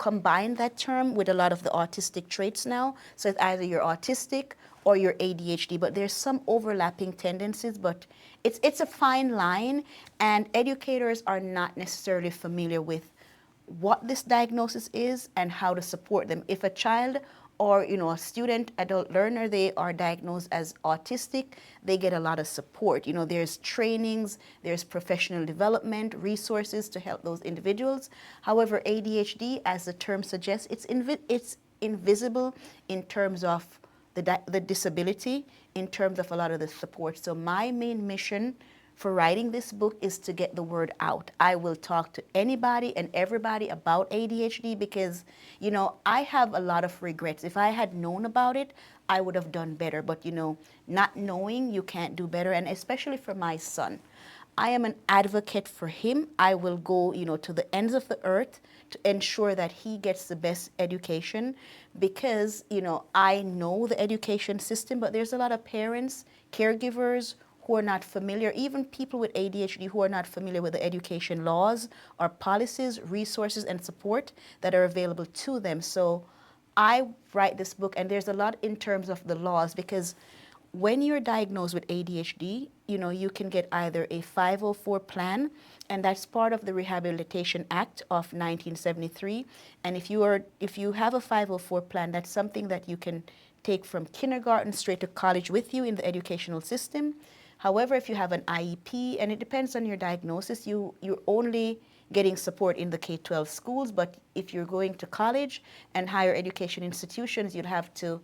combine that term with a lot of the autistic traits now. So it's either you're autistic or you're ADHD, but there's some overlapping tendencies, but it's a fine line, and educators are not necessarily familiar with what this diagnosis is and how to support them. If a child or a student, adult learner, they are diagnosed as autistic, they get a lot of support. There's trainings, there's professional development, resources to help those individuals. However, ADHD, as the term suggests, it's invisible in terms of the disability, in terms of a lot of the support. So my main mission for writing this book is to get the word out. I will talk to anybody and everybody about ADHD because, I have a lot of regrets. If I had known about it, I would have done better. But, not knowing, you can't do better. And especially for my son, I am an advocate for him. I will go, to the ends of the earth to ensure that he gets the best education because, I know the education system, but there's a lot of parents, caregivers, who are not familiar, even people with ADHD who are not familiar with the education laws or policies, resources, and support that are available to them. So I write this book, and there's a lot in terms of the laws, because when you're diagnosed with ADHD, you can get either a 504 plan, and that's part of the Rehabilitation Act of 1973. And if you have a 504 plan, that's something that you can take from kindergarten straight to college with you in the educational system. However, if you have an IEP, and it depends on your diagnosis, you're only getting support in the K-12 schools, but if you're going to college and higher education institutions, you'd have to,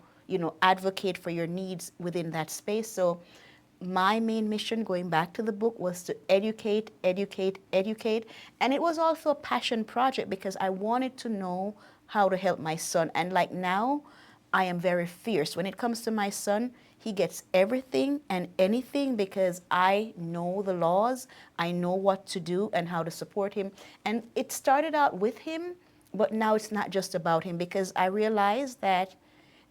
advocate for your needs within that space. So my main mission, going back to the book, was to educate, educate, educate. And it was also a passion project because I wanted to know how to help my son. And like now, I am very fierce. When it comes to my son, he gets everything and anything because I know the laws, I know what to do and how to support him. And it started out with him, but now it's not just about him because I realized that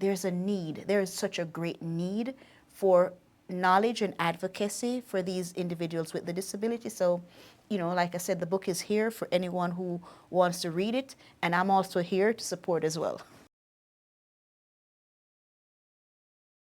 there's a need. There is such a great need for knowledge and advocacy for these individuals with the disability. So, like I said, the book is here for anyone who wants to read it, and I'm also here to support as well.